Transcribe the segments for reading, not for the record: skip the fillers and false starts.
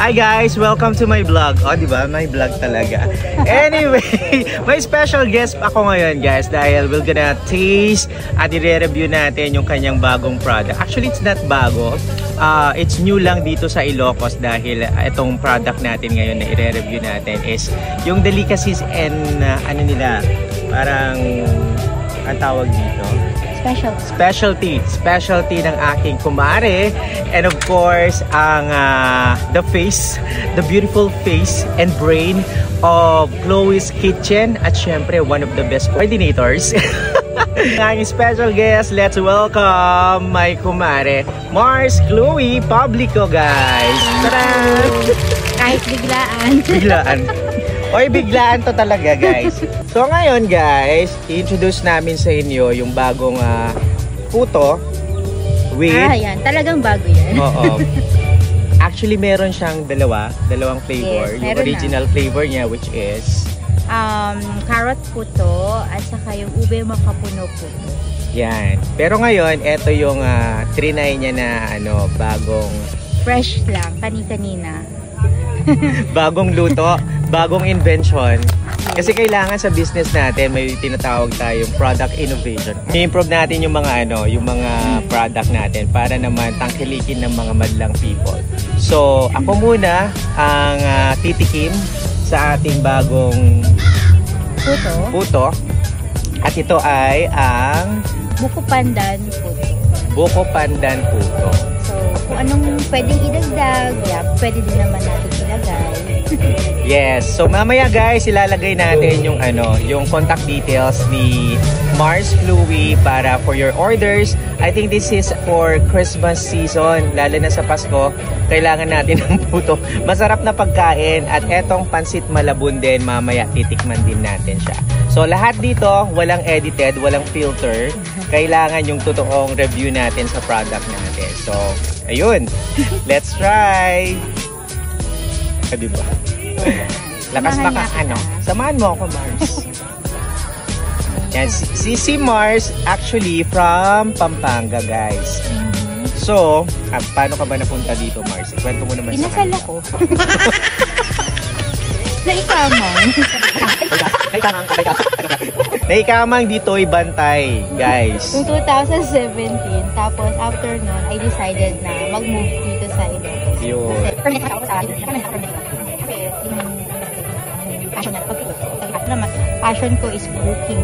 Hi guys! Welcome to my vlog. O, diba? May vlog talaga. Anyway, may special guest ako ngayon guys dahil we're gonna taste at i-review natin yung kanyang bagong product. Actually, it's not bago. It's new lang dito sa Ilocos dahil itong product natin ngayon na i-review natin is yung delicacies and ano nila, parang ang tawag dito? Specialty ng aking kumare, and of course ang the beautiful face and brain of Chloe's Kitchen, at syempre one of the best coordinators. Ang special guest, let's welcome my kumare Mars Chloe Publico, guys. Tara! Kahit biglaan. Oy, biglaan to talaga, guys. So ngayon guys, i-introduce namin sa inyo yung bagong puto with... yan. Talagang bago yan. Oo. Actually, meron siyang dalawang flavor. Yes, yung original flavor niya, which is... carrot puto at saka yung ube makapuno puto. Yan. Pero ngayon, ito yung trinay niya na bagong... Fresh lang, kani-kanina. Bagong luto, bagong invention. Kasi kailangan sa business natin may tinatawag tayong product innovation. I-improve natin yung mga product natin para naman tangkilikin ng mga madlang people. So, ako muna ang titikim sa ating bagong puto. At ito ay ang Buko pandan puto. Buko pandan puto. So, kung anong pwedeng idagdag, pwede din naman natin ilagay. Yes. So mamaya guys, ilalagay natin yung contact details ni Mars Chloe para for your orders. I think this is for Christmas season, lalo na sa Pasko. Kailangan natin ng puto. Masarap na pagkain, at etong pansit malabon din, mamaya titikman din natin siya. So lahat dito, walang edited, walang filter. Kailangan yung totoong review natin sa product natin. So, ayun. Let's try! Diba? Lakas baka samahan mo ako, Mars. Yan, si Mars actually from Pampanga, guys. So, paano ka ba napunta dito, Mars? Ikwento mo naman Inasal ako. Naikamang dito'y Bantay, guys. Noong 2017, tapos after nun, I decided na mag-move dito sa Ilocos. Yun. Passion ko is cooking.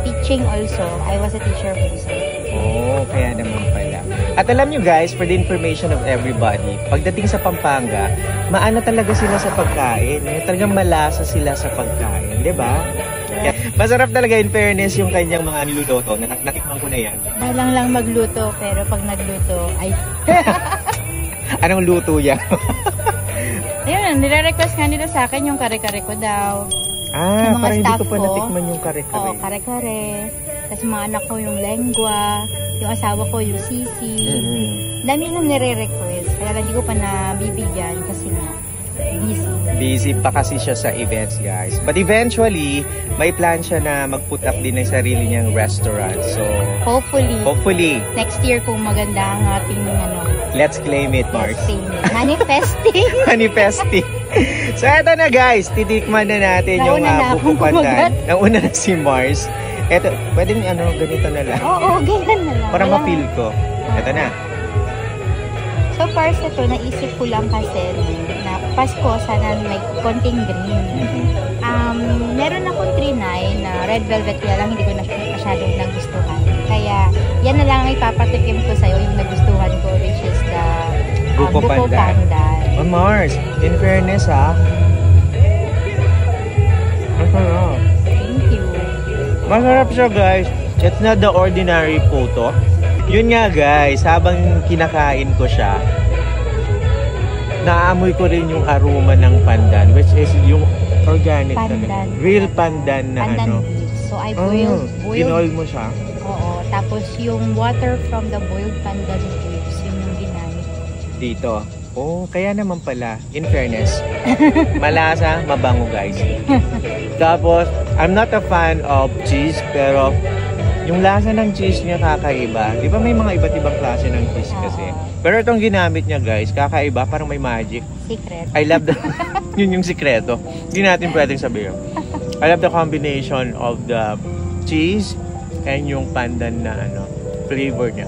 Teaching also. I was a teacher also. Oh, kaya naman pala. At alam nyo guys, for the information of everybody, pagdating sa Pampanga, maano talaga sila sa pagkain. Talagang malasa sila sa pagkain, di ba? Masarap talaga, in fairness, yung kanyang mga niluto. Natikman ko na yan. Dalang lang magluto, pero pag nagluto, ay... Anong luto yan? Ayun, nire-request nga nila sa akin yung kare-kare ko daw. Parang hindi ko pa natikman yung kare-kare. Oo, kare-kare. Tapos mga anak ko yung lengua, yung asawa ko yung sisi. Dami lang nire-request. Kaya hindi ko pa nabibigyan kasi nga busy pa kasi siya sa events, guys. But eventually, may plan siya na mag-put up din ng sarili niyang restaurant. So, hopefully. Next year kung maganda ang ating let's claim it, Mars. Manifesting. So, eto na guys. Titikman na natin yung buko pandan. Nauna na si Mars. Eto, pwedeng ganito na lang. Oo, ganyan na lang. Para ma-feel ko. Eto na. So, first ito, naisip ko lang kasi na Pasko, sana may konting green. Meron akong trinay na red velvet, kaya lang hindi ko na masyadong nagustuhan. Kaya, yan na lang ang ipapatikim ko sa'yo, yung nagustuhan ko, which is the buko pandan. Oh, Mars, in fairness masarap. Thank you. Masarap siya, guys. It's not the ordinary puto. Yun nga guys, habang kinakain ko siya, naamoy ko rin yung aroma ng pandan, which is yung organic pandan. Real pandan na pandan leaves. So I boiled. Inoil mo siya? Oo. Tapos yung water from the boiled pandan leaves, yun yung ginamit dito. Oh, kaya naman pala, in fairness, malasa, mabango guys. Tapos, I'm not a fan of cheese, pero Yung lasa ng cheese niya kakaiba. Di ba may mga iba't ibang klase ng cheese kasi? Pero itong ginamit niya guys, kakaiba, parang may magic. Secret. I love the... yun yung sikreto. Hindi natin pwedeng sabihin. I love the combination of the cheese and yung pandan na flavor niya.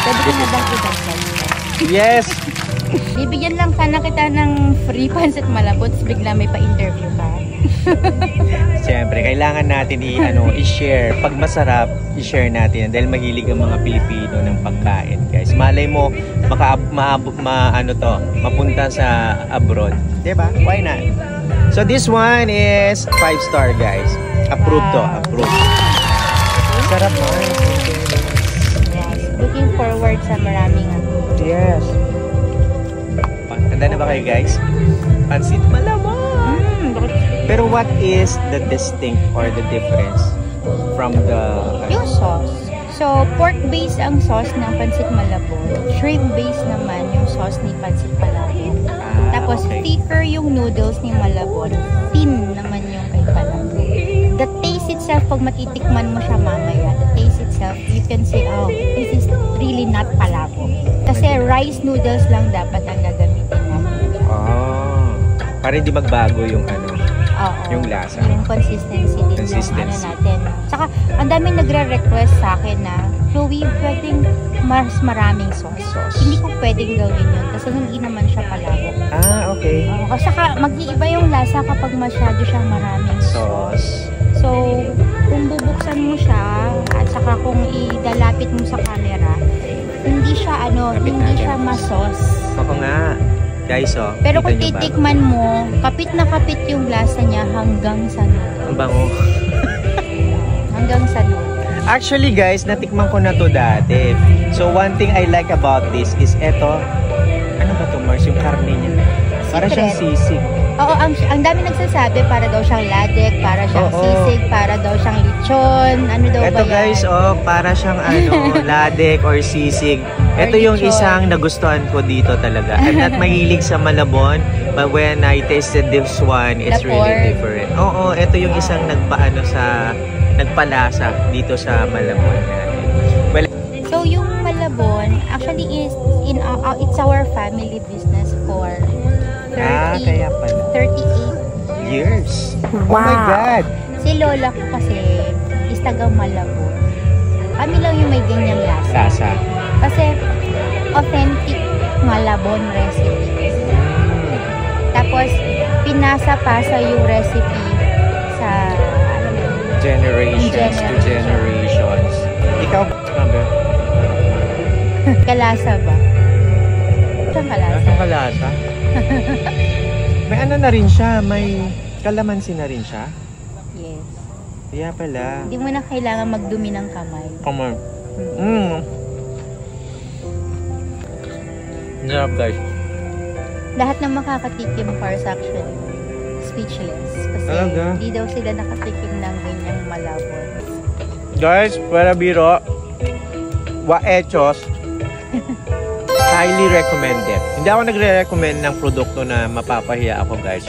Pwede ko na bang idagdag? Yes! Bibigyan lang sana kita ng free pancit malabot, bigla may pa-interview ka. Siyempre, kailangan natin i-share. Pag masarap, i-share natin. Dahil mahilig ang mga Pilipino ng pagkain, guys. Malay mo, mapunta sa abroad. Diba? Why not? So, this one is 5-star, guys. Approved to. Approved. Sarap mo. Yes. Looking forward sa maraming Yes. Handa na ba kayo, guys? Pansit malabon! Pero what is the distinct or the difference from the... Yung sauce. So, pork-based ang sauce ng pancit malabon. Shrimp-based naman yung sauce ni pancit malabon. Tapos, thicker yung noodles ni malabon. Thin naman yung kay palabon. The taste itself, pag matitikman mo siya mamaya, the taste itself, you can say, oh, this is really not palabon. Kasi rice noodles lang dapat ang gagamitin natin. Para hindi magbago yung yung lasa. Yung consistency din yung natin. Saka, ang daming nagre-request sa akin na, Chloe, pwedeng mas maraming sauce. Hindi ko pwedeng gawin yun kasi hindi naman siya palabok. Okay. Saka, mag-iiba yung lasa kapag masyado siyang maraming sauce. So, kung bubuksan mo siya, at saka kung idalapit mo sa camera, hindi siya hindi siya ma-sauce. Ako nga. Guys, pero kung titikman mo, kapit na kapit yung lasa niya hanggang sa noodles. Ang bango. Hanggang sa noodles. Actually guys, natikman ko na to dati. So one thing I like about this is eto. Ano ba to, Mars? Yung karne niya. Para siyang sisig. Oo, ang dami nagsasabi para daw siyang ladek, para siyang sisig, para daw siyang lechon. Ano daw eto, ba yan? Guys, para siyang ladek or sisig. Ito yung isang nagustuhan ko dito talaga. I'm not mahilig sa malabon, but when I tasted this one, it's really different. Oo, ito yung isang nagpalasa dito sa malabon natin. Well, so yung malabon, actually it's our family business for 38 years. Wow. Oh my God! Si lola ko kasi is tagang malabon. Kami lang yung may ganyang lasa. Kasi authentic malabon recipe. Tapos pinasa-pasa yung recipe sa generations to generations. Ikaw ba? Kalasa ba? Saan kalasa? Saan kalasa? May na rin siya, may kalamansi na rin siya. Yes. Kaya pala. Hindi mo na kailangan magdumi ng kamay. Come on. Sarap guys. Lahat ng makakatikim Pars actually speechless. Kasi hindi daw sila nakatikim ng ganyang malabon. Guys, para biro, hechos. Highly recommended. Hindi ako nagre-recommend ng produkto na mapapahiya ako guys.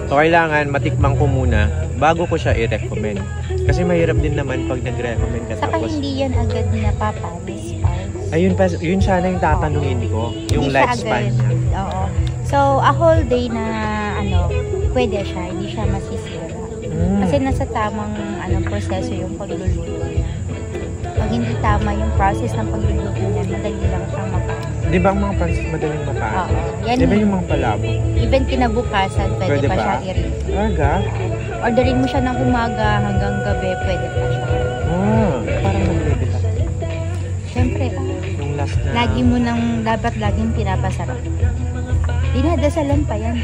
So kailangan matikman ko muna bago ko siya i-recommend. Kasi mahirap din naman pag nag-recommend ka saka tapos. Hindi yan agad napapanis. Ayun pa, yun sana yung tatanungin ko. Yung lifespan niya. Oo. So a whole day na pwede siya, hindi siya masisira. Kasi nasa tamang proseso yung pagluluto niya. Pag hindi tama yung process ng pagluluto niya, madali lang siyang makain. Di ba ang mga pansit madaling makain? Oo. Di ba yung mga palabo? Even kinabukasan, pwede pa siya i-read. Orderin mo siya ng umaga hanggang gabi, pwede pa siya. Parang nag-ready ka. Siyempre, yung last na... dapat laging pinapasarap. Dinadasalan pa yan.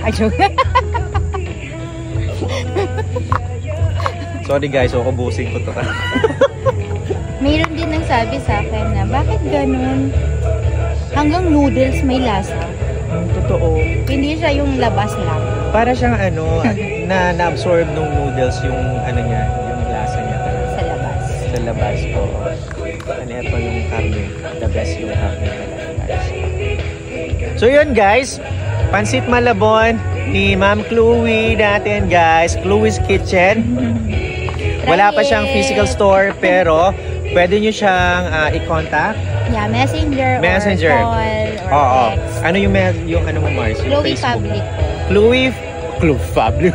Sorry guys, ubusin ko to. Mayroon din nang sabi sa akin na, bakit ganun? Hanggang noodles may lasa. Totoo. Hindi siya yung labas lang. Para siyang na-absorb ng noodles yung niya, yung lasa niya talaga. Sa labas. Sa labas, oo. Ito yung karne. The best yung karne talaga guys. So yun guys, pansit malabon ni Ma'am Chloe natin guys. Chloe's Kitchen. Wala pa siyang physical store, pero pwede nyo siyang i-contact. Yeah, messenger or call or text. Ano yung ano mo, Mars? Chloe Public. Chloe Public.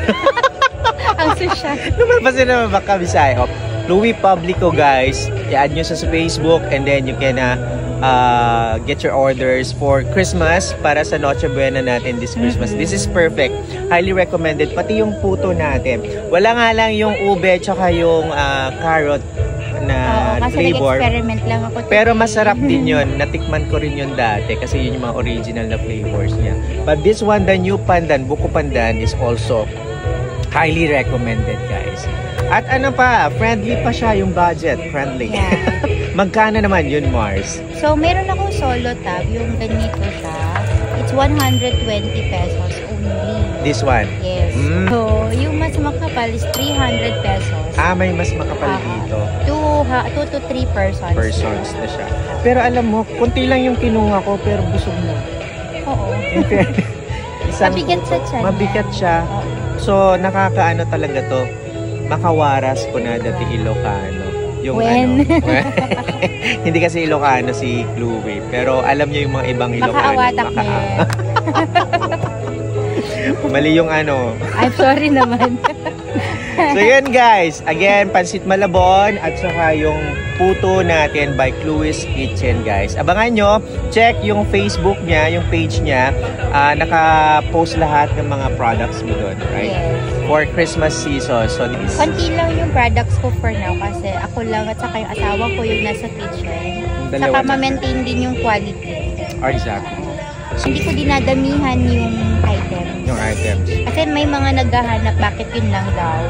Ang social. Naman pa sila baka Bisaya. Chloe Publico, guys. I-add nyo sa Facebook and then you can get your orders for Christmas para sa Noche Buena natin this Christmas. This is perfect. Highly recommended. Pati yung puto natin. Wala nga lang yung ube tsaka yung carrot na flavor. Nag-experiment lang ako today. Pero masarap din yun. Natikman ko rin yun dati kasi yun yung mga original na flavors niya. But this one, the new pandan, buko pandan, is also highly recommended, guys. At ano pa, friendly pa siya yung budget. Friendly. Yeah. Magkano naman yun, Mars? So, meron akong solo tab. Yung ganito siya. It's 120 pesos only. This one? Yes. So, yung mas makapal is 300 pesos. May mas makapal dito. 2 to 3 persons. Persons na siya. Pero alam mo, kunti lang yung kinuha ko, pero busog na. Oo. Mabigat sa tiyan. Mabigat siya. So, nakakaano talaga to. Makawaras ko na dati Ilocano. Yung hindi kasi Ilocano si Chloe, pero alam niyo yung mga ibang Ilocano. Makaawatak na yan. Mali yung ano. I'm sorry naman. So yun, guys, again, Pansit Malabon at saka yung puto natin by Chloe's Kitchen, guys. Abangan nyo, check yung Facebook niya, yung page niya. Naka-post lahat ng mga products mo doon, right? Yes. For Christmas season. So this konti lang yung products ko for now kasi ako lang at saka yung asawa ko yung nasa kitchen. Saka ma-maintain din yung quality. Exactly. So, hindi ko dinadamihan yung items. Yung items. Kasi may mga naghahanap bakit yun lang daw.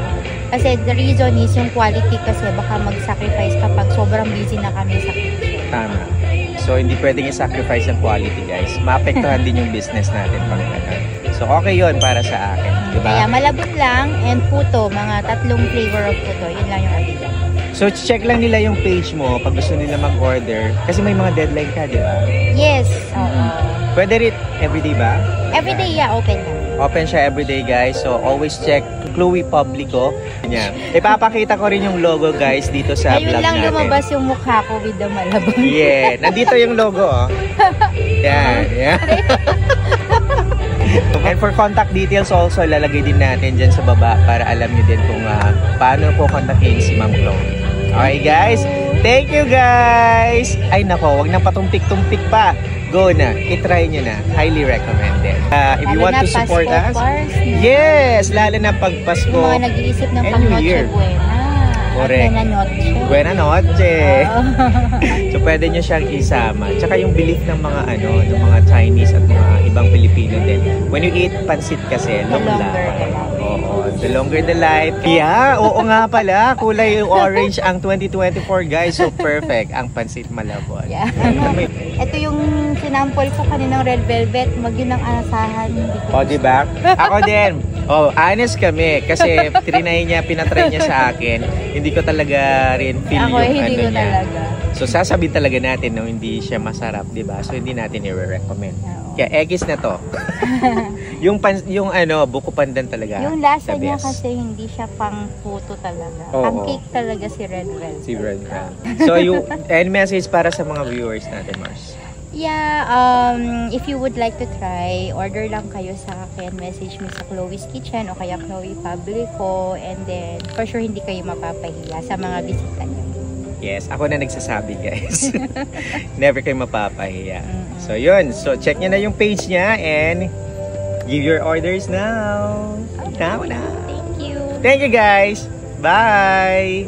Kasi the reason is yung quality kasi baka mag-sacrifice kapag sobrang busy na kami sa kitchen. Tama. So, hindi pwedeng i-sacrifice ang quality, guys. Maapektuhan din yung business natin pag ganun. So, okay yun para sa akin. Diba? Kaya malabot lang and puto, mga 3 flavor of puto. Yun lang yung order. So, check lang nila yung page mo pag gusto nila mag-order. Kasi may mga deadline ka, di ba? Yes. Pwede rin everyday ba? Everyday, yeah, open lang. Open siya everyday, guys. So, always check Chloe Publico. Yan. Ipapakita ko rin yung logo, guys, dito sa vlog natin. Ayun lang lumabas yung mukha ko with the malabon. Yeah. Nandito yung logo, oh. Yan. Yan. And for contact details also, lalagay din natin dyan sa baba para alam nyo din kung paano po kontakin si Ma'am Chloe. Okay, guys? Thank you, guys! Ay, nako, wag nang patumpik-tumpik pa. Go na. I-try nyo na. Highly recommended. If you want to support us, yes! Lalo na pag Pasko. Yung mga nag-iisip ng pang-Noche Buena. Correct. Buena Noche. So, pwede nyo siyang isama. Tsaka yung belief ng mga ng mga Chinese at mga ibang Pilipino din. When you eat pansit kasi, long life. Oo, the longer the life. Yeah, oo nga pala. Kulay orange ang 2024, guys. So, perfect ang Pansit Malabon. Yeah. Ito yung sinample ko kaninang red velvet. Yun ang asahan. O, diba? Ako din. Honest kami. Kasi pinatry niya sa akin. Hindi ko talaga rin feel ako, yung hindi ko niya. Talaga. So, sasabihin talaga natin na hindi siya masarap, diba? So, hindi natin i-recommend. Kaya, eggs na to. yung buko pandan talaga. Yung lasa niya kasi hindi siya pang puto talaga. Pancake talaga si Red Velvet. Si Red Velvet. So, any message para sa mga viewers natin, Mars? Yeah, if you would like to try, order lang kayo sa akin. Message me sa Chloe's Kitchen o kaya Chloe Publico. And then, for sure, hindi kayo mapapahiya sa mga bisita niyo. Yes, ako na nagsasabi, guys. Never kayo mapapahiya. So, yun. So, check nyo na yung page niya and give your orders now. Now. Thank you. Thank you, guys. Bye!